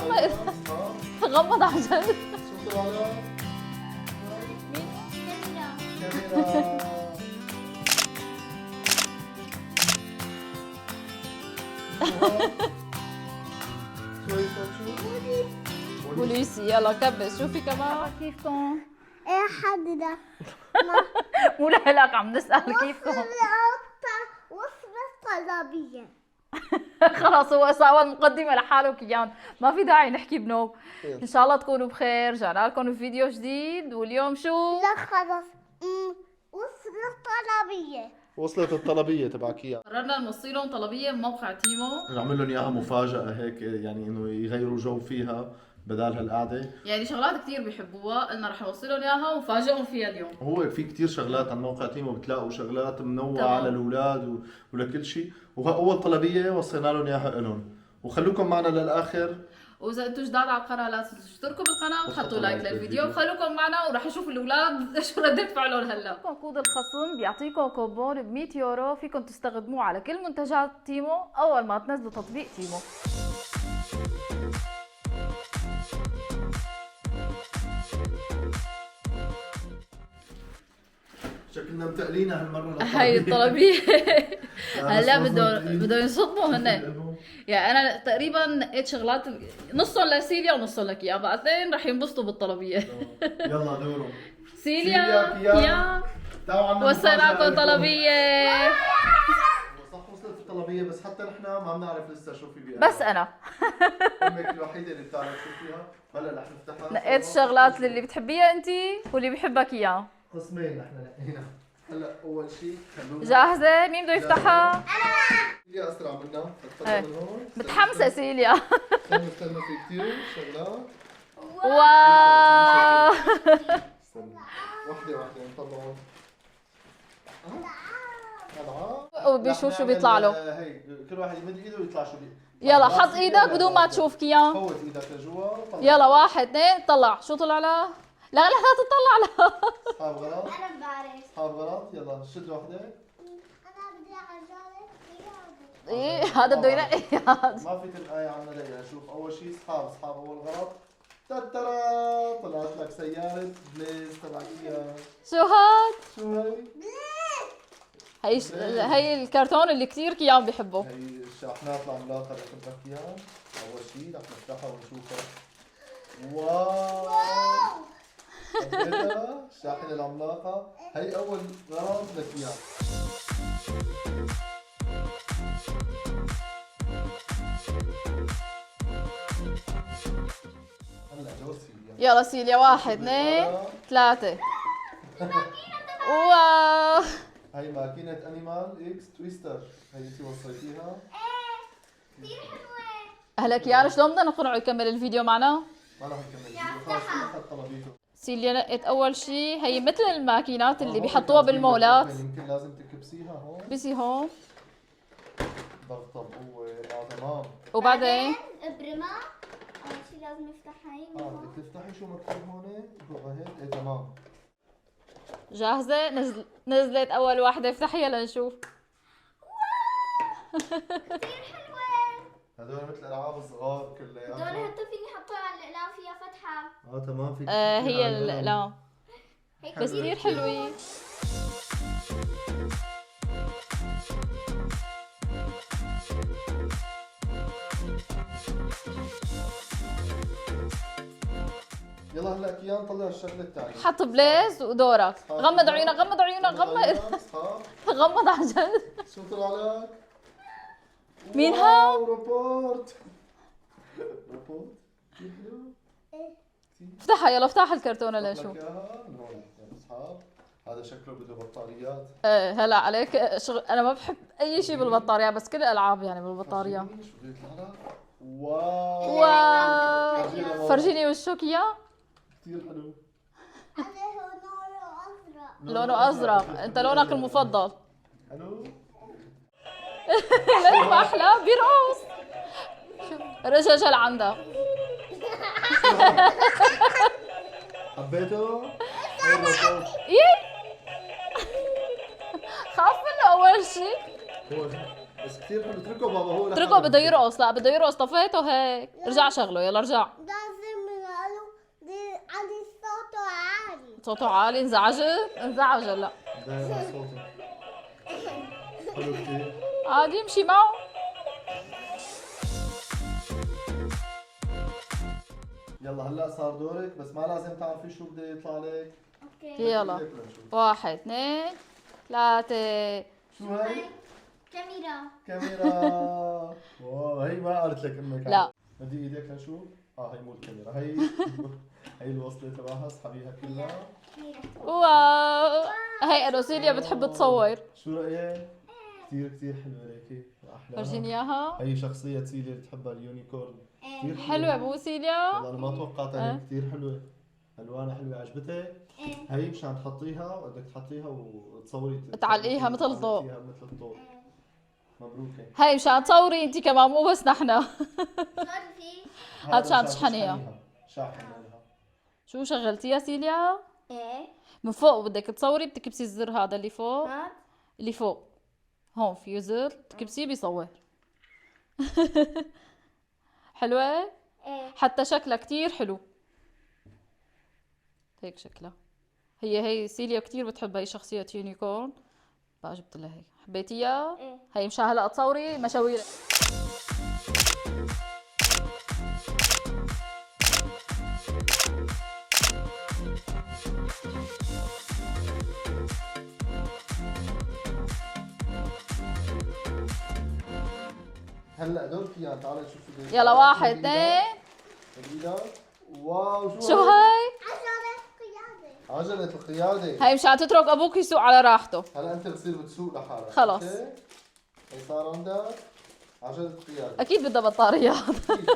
غمض غمض عن جد. شو طلع؟ كاميرا. شوي صوت شو؟ بوليسي يلا كبس شوفي كمان كيفكم؟ ايه حد ده؟ مو لهلاك عم نسأل كيفكم؟ وصفة طلبية. خلاص هو سوى المقدمة لحاله كيان، ما في داعي نحكي بنوب. ان شاء الله تكونوا بخير، رجعنا لكم بفيديو جديد واليوم شو؟ لا خلص. وصفة طلبية. وصلت الطلبية تبعك اياها. قررنا نوصلهم طلبية من موقع تيمو، نعمل لهم اياها مفاجأة هيك، يعني انه يغيروا جو فيها بدال هالقعدة. يعني شغلات كثير بيحبوها، قلنا رح نوصلهم اياها ونفاجئهم فيها اليوم. هو في كتير شغلات على موقع تيمو، بتلاقوا شغلات منوعة تمام. للأولاد ولكل شيء، وأول طلبية وصينا لهم إياها إلهم. وخلوكم معنا للآخر. واذا انتم جداد على القناه لا تنسوا تشتركوا بالقناه وتحطوا وتحطوا لايك لايك للفيديو، للفيديو. وخلوكم معنا وراح نشوف الاولاد شو ردة فعلهم هلا. كود الخصم بيعطيكم كوبون ب 100 يورو، فيكم تستخدموه على كل منتجات تيمو اول ما تنزلوا تطبيق تيمو. شكلنا متقلين هالمرة. هاي الطلبية هلا بدهم ينصدموا هن. يعني انا تقريبا نقيت شغلات نصهم لسيليا ونصهم لكيان، بعدين رح ينبسطوا بالطلبية. يلا دوروا. سيليا كيان تعالوا عنا وصيناكم طلبية. صح وصلت الطلبية، بس حتى نحن ما بنعرف لسه شو في بيها. بس انا امك الوحيدة اللي بتعرف شو فيها. هلا رح نفتحها. نقيت الشغلات اللي بتحبيها انتي واللي بيحبك اياه. قسمين نحن نقينا. هلا اول شيء خلونا. جاهزة؟ مين بده يفتحها؟ سيليا اسرع منا. ايه. تفضل من هون. متحمسة سيليا. استنى في كثير شغلات. واو استنى. وحدة نطلع هون. ألعاب. وبيشوف شو بيطلع له. هي كل واحد يمد ايده ويطلع شو يلا حط ايدك بدون ما تشوف كيان. فوت ايدك لجوا. يلا 1 2 طلع. شو طلع له؟ لا لا لا تطلع له. اصحاب غلط. انا بعرف. اصحاب غلط. يلا شد وحدة. انا بدي عجالة. ايه هذا بده ينقي. ما في تنقاي عنا دقيقة. شوف أول شيء أصحاب أول غلط. تترا طلعت لك سيارة بليز تبعك إياها. شو هاد؟ شو هي؟ هي الكرتون اللي كثير كيان بيحبه. هي الشاحنات العملاقة اللي كنت لك إياها. أول شيء رح نفتحها ونشوفها. واو! حبيتها؟ الشاحنة العملاقة. هي أول غرض لك إياها. هلا دور سيليا. يلا سيليا 1 2 3. واو هي ماكينة أنيمال إكس تويستر. هي أنت وصيتيها. كثير حلوة. هلا كيان شلون بدنا نقنعه يكمل الفيديو معنا؟ ما راح نكمل الفيديو خلص أخذ طلبيته. سيليا نقت اول شيء هي مثل الماكينات اللي بيحطوها بالمولات. يمكن لازم تكبسيها هون. بسي هون ضغطة بقوة. تمام. وبعدين ابرمة. اول شي لازم نفتحها هي من هون. بدك تفتحي شو مكتوب هون؟ بقى هيك. إيه تمام. جاهزة؟ نزلت أول واحدة، افتحيها لنشوف. كثير حلوة. هدول مثل ألعاب الصغار كلها. دول حتى فيني احطها على الاقلام فيها فتحة. تمام فيك. هي الأقلام هيك بس كثير حلوين. يلا هلا كيان طلع الشغلة الثانية. حط بليز ودورك. غمض عيونك غمض عيونك غمض. غمض عن جد. شو طلع لك؟ مين واو، ها؟ روبوت. روبوت كثير حلو. افتحها يلا افتح الكرتونة لك لنشوف. اياها من هون يا اصحاب. هذا شكله بده بطاريات. هلا عليك أنا ما بحب أي شيء بالبطارية، بس كل الألعاب يعني بالبطارية. شو بده يطلع لك؟ واو. واو فرجيني وشك إياه. كثير حلو. هذا هو لونه ازرق. لونه أزرق. أنت لونك المفضل. حلو. ليش ما أحلى بيرقص. رجل عندها. حبيته؟ الروبوت. إيه خاف منه أول شيء. هو بس كثير حلو. اتركه بابا هو اتركه بده يرقص. لا بده يرقص. طفيته هيك. رجع شغله. يلا رجع. لازم قالوا عندي صوته عالي. صوته عالي. انزعج لا. دايما صوته حلو كثير. عادي يمشي معه. يلا هلا صار دورك، بس ما لازم تعرفي شو بده يطلع لك. اوكي. يلا بدك لنشوف. 1 2 3. شو هي؟ كاميرا. كاميرا. واو هي ما قالت لك انك لا. بدي ايدك لنشوف. هي مو الكاميرا، هي هي الوصلة تبعها اسحبيها كلها. واو. هي روسيليا بتحب تصور. شو رأيك؟ كثير كثير حلوة هيك. احلى. فرجيني اياها. هي شخصية سيليا بتحبها اليونيكورن. كثير حلوة مو سيليا؟ والله انا ما توقعتها هيك كثير حلوة. الوانها حلوة. عجبتك؟ هي مشان تحطيها بدك تحطيها وتصوري تعلقيها مثل الضوء. مثل الضوء. مبروكة. هي مشان تصوري انت كمان مو بس نحن. هاد مشان تشحنيها. شاحن لها. شو شغلتيها سيليا؟ ايه. من فوق بدك تصوري بتكبسي الزر هذا اللي فوق. هاد. اللي فوق هون في زر تكبسيه بيصور. حلوة؟ ايه. حتى شكلها كتير حلو. هيك شكلها. هي سيليا كتير بتحب هي شخصية يونيكورن. بقى جبت لها هيك. حبيتيها؟ ايه. هي مشان هلا تصوري مشاوير. هلا دورك اياها. تعال نشوف شو بدك. يلا 1 2. بايدك. واو شو شو هاي؟ عجلة القيادة. هاي مشان تترك ابوك يسوق على راحته. هلا انت بتصير بتسوق لحالك. خلص. أوكي؟ هي صار عندك عجلة قيادة. اكيد بدها بطاريات.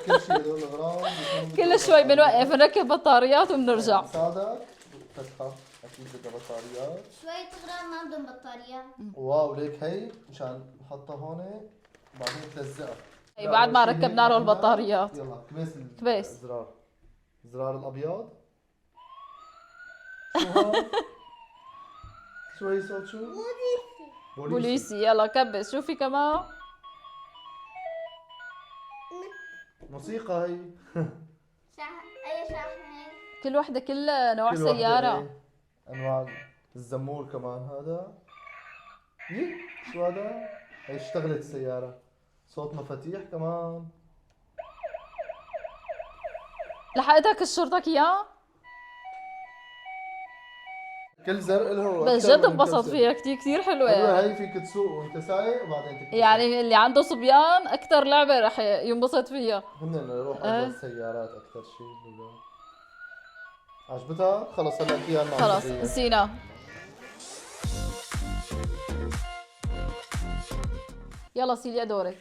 كل شيء هدول الاغراض كل شوي بنوقف نركب بطاريات وبنرجع. ساعدك فتحة. اكيد بدها بطاريات. شوية أغراض ما عندهم بطارية. واو ليك هي مشان نحطها هون بعدين تلزقها. هي بعد ما ركبنا له البطاريات. يلا كبس كبس. الزرار. الزرار الابيض. شو هاد؟ شو هي صوت شو؟ بوليسي. يلا كبس. شوفي كمان. موسيقى هي. أي شاحنة؟ كل وحدة كل نوع كل وحدة سيارة. إيه؟ انواع الزمور كمان هذا. شو هذا؟ هي اشتغلت السيارة. صوت مفاتيح كمان. لحقتها كشرتك اياه؟ كل زر له بس أكثر جد من انبسط كل فيها كتير كتير حلوة. حلوة هي. فيك تسوق وانت سايق وبعدين تكتب. يعني اللي عنده صبيان اكثر لعبة رح ينبسط فيها. هن نروح على السيارات اكثر شيء. عجبتها؟ خلص هلا فيها المعجبية. خلص نسينا. يلا سيليا دورك.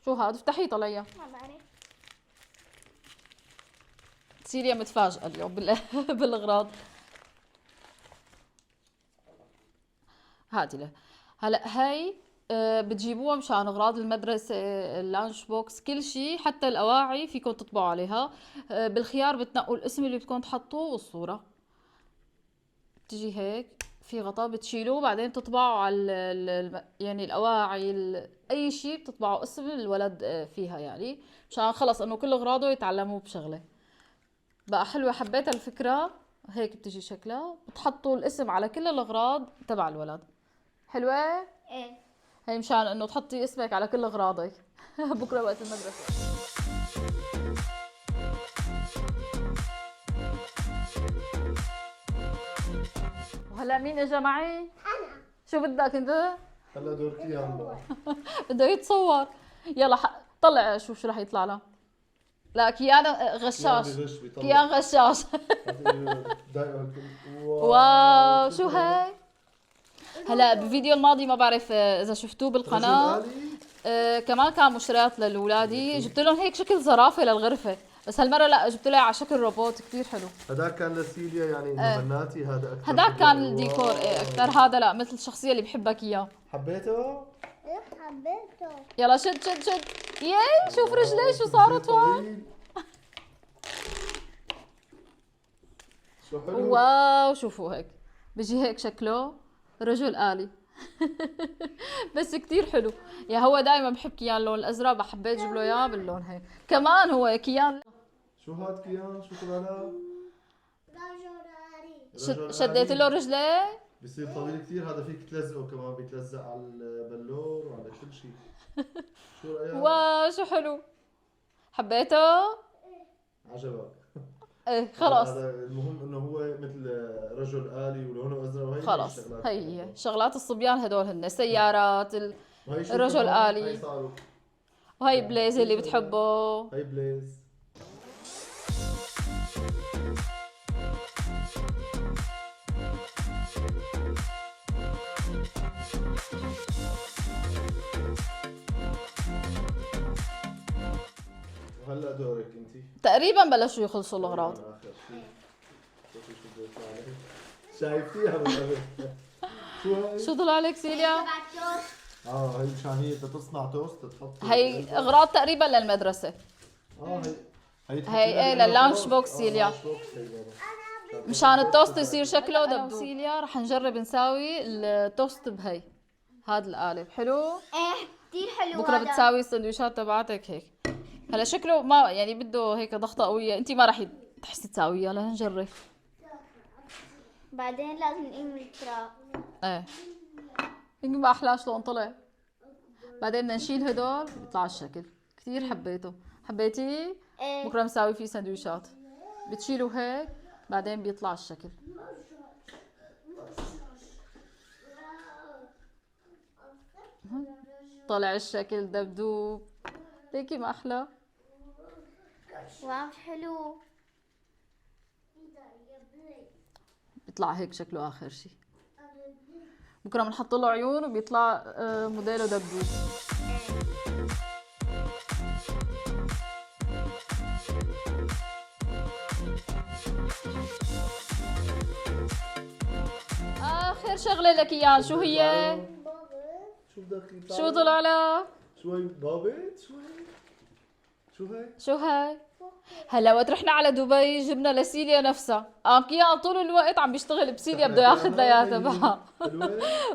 شو هاد؟ افتحيه طلعيها. ما بعرف. سيليا متفاجئة اليوم بالاغراض. هاتي له. هلا هي بتجيبوها مشان اغراض المدرسة، اللانش بوكس، كل شيء، حتى الاواعي فيكم تطبعوا عليها. بالخيار بتنقوا الاسم اللي بدكم تحطوه والصورة. بتجي هيك في غطاء بتشيلوه بعدين تطبعوا على يعني الاواعي اي شيء بتطبعوا اسم الولد فيها، يعني مشان خلص انه كل اغراضه يتعلموا بشغله. بقى حلوة. حبيت الفكرة. هيك بتجي شكلها. بتحطوا الاسم على كل الاغراض تبع الولد. حلوة؟ ايه. هي مشان انه تحطي اسمك على كل اغراضك. بكره وقت المدرسة. وهلا مين اجا معي؟ أنا. شو بدك انت؟ هلا دورك اياها. بده يتصور. يلا طلع شوف شو رح يطلع لها. لا كيان غشاش. كيان غشاش. واو شو هاي؟ هلا بالفيديو الماضي ما بعرف اذا شفتوه بالقناه، كمان كان مشتريات للاولادي، جبت لهم هيك شكل زرافه للغرفه، بس هالمره لا جبت لها على شكل روبوت كثير حلو. هذاك كان لسيليا يعني انه بناتي. هذا اكثر. هداك كان الديكور ايه اكثر. هذا لا مثل الشخصيه اللي بحبك اياه. حبيته؟ ايه حبيته. يلا شد شد شد. ياي شوف رجلي شو صارت هون. شو حلو. واو شوفوا هيك بيجي هيك شكله رجل آلي. بس كتير حلو. يعني هو دائما بحب كيان اللون الازرق، بحبيت اجيب له اياه باللون هيك. كمان هو كيان شو هاد كيان؟ شو طلع لها؟ شديت له رجليه. بصير طويل كثير. هذا فيك تلزقه كمان، بيتلزق على البلور وعلى كل شيء. شو رأيك؟ واو شو حلو، حبيته. عجبك؟ ايه خلاص. هذا المهم انه هو مثل رجل آلي ولونه ازرق، وهي خلاص الشغلات هي كلها. هي شغلات الصبيان هدول هن سيارات وهي شو الرجل كمان؟ آلي. هي صاروا. وهي بليز اللي بتحبه. هي بليز. وهلا دورك انت. تقريبا بلشوا يخلصوا الاغراض. آخر شيء. شوفي شو بده يطلع لك. شايفتيها بالقبل. شو هاي؟ شو طلع لك سيليا؟ هي مشان هي بدها تصنع توست تحط. هي اغراض تقريبا للمدرسه. هي ايه لللانش بوكس سيليا. مشان التوست يصير شكله دبدوب. سيليا رح نجرب نساوي التوست بهي هذا القالب. حلو. ايه كثير حلو بكره هذا. بتساوي السندويشات تبعتك هيك. هلا شكله ما يعني بده هيك ضغطه قويه، انت ما رح تحسي تساويها. لنجرب. بعدين لازم نقيم التراب. ايه يمكن ما احلاه شلون طلع. بعدين بدنا نشيل هدول بيطلع الشكل. كثير حبيته. حبيتيه؟ ايه بكره مساوي فيه سندويشات. بتشيلوا هيك بعدين بيطلع الشكل. طلع الشكل دبدوب. ليكي ما احلى. واو حلو. بيطلع هيك شكله اخر شيء. بكره بنحط له عيون وبيطلع موديله دبدوب. اخر شغله لك اياها شو هي؟ شو بدك يطلع؟ شو طلع لك؟ شو هي بابت؟ شو هي؟ شو هي؟ شو هاي؟ هلا وقت رحنا على دبي جبنا لسيليا نفسها، قام كيان طول الوقت عم بيشتغل بسيليا بده ياخذ لها اياها تبعها.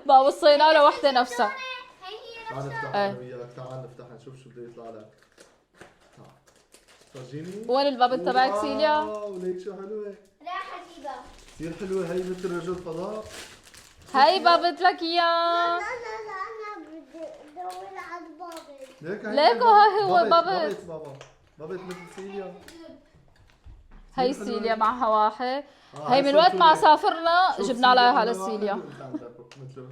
بقى وصينا له وحده نفسها. تعال نفتحها انا وياك. تعال نفتحها نشوف شو بده يطلع لك. تعال فرجيني. وين البابل تبعك سيليا؟ واو ليك شو حلوه. راح اجيبها. كثير حلوه. هي مثل رجل فضاء. هاي بابت لك اياه. لا انا بدي ادور على البابل. ليكو هاي هو بابت. بابا بابت مثل سيليا. هي سيليا معها واحد. هاي هي من وقت ما صرتوا سافرنا شوف جبنا لها سيليا اياها أنا لسيليا. واحد وأنت عندك مثله.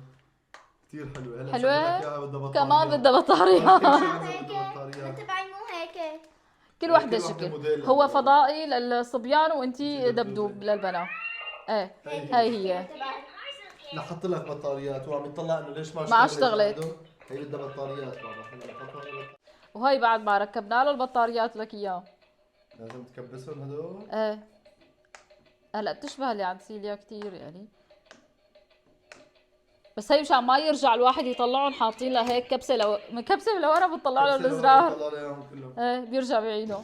كثير حلوه. هلا حلوة؟ شغلك إياها بدها بطاريات. كمان بدها بطاريات. هيك تبعي مو هيك. كل وحده كل وحدة شكل. موديل. هو فضائي للصبيان وانتي دبدوب للبنات. ايه هاي هي. نحط لك بطاريات. وعم يطلع انه ليش ما اشتغلت. عنده. هي بدها بطاريات بابا. هلا نحطها له. وهي بعد ما ركبنا له البطاريات لك اياه. لازم تكبسهم هدول. ايه هلا بتشبه اللي عند سيليا كتير يعني. بس هي مشان ما يرجع الواحد يطلعهم حاطين لها هيك كبسه من كبسه لورا بتطلع له الازرار. بطلع له اياهم كلهم. ايه بيرجع بعيده.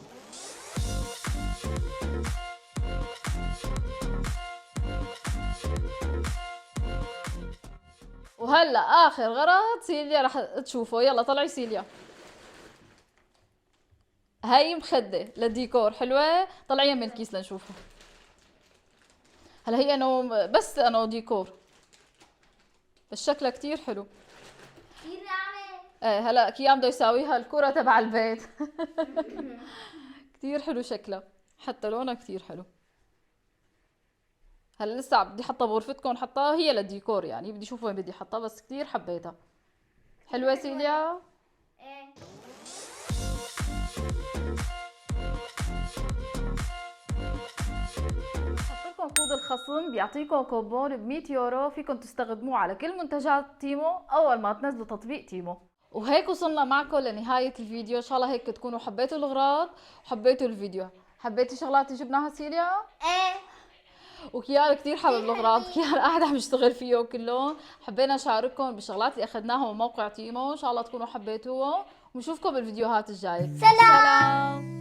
وهلا اخر غرض سيليا رح تشوفه. يلا طلعي سيليا. هاي مخده للديكور حلوه. طلعيها من الكيس لنشوفها. هلا هي انه بس انه ديكور بس شكلها كتير حلو. كثير ناعمة. ايه هلا كيان بده يساويها الكرة تبع البيت. كتير حلو شكلها. حتى لونها كتير حلو. هلا لسه بدي احطها بغرفتكم. حطها هي للديكور يعني. بدي اشوف وين بدي احطها بس كتير حبيتها. حلوة سيليا؟ ايه حط لكم كود الخصم بيعطيكم كوبون ب 100 يورو فيكم تستخدموه على كل منتجات تيمو اول ما تنزلوا تطبيق تيمو. وهيك وصلنا معكم لنهاية الفيديو. ان شاء الله هيك تكونوا حبيتوا الاغراض وحبيتوا الفيديو. حبيتي شغلات اللي جبناها سيليا؟ ايه وكيان كتير حابب الاغراض. كيان قاعد عم يشتغل فيه كلهم. حبينا نشارككم بالشغلات اللي اخذناها من موقع تيمو. ان شاء الله تكونوا حبيتوها ونشوفكم بالفيديوهات الجايه. سلام. سلام.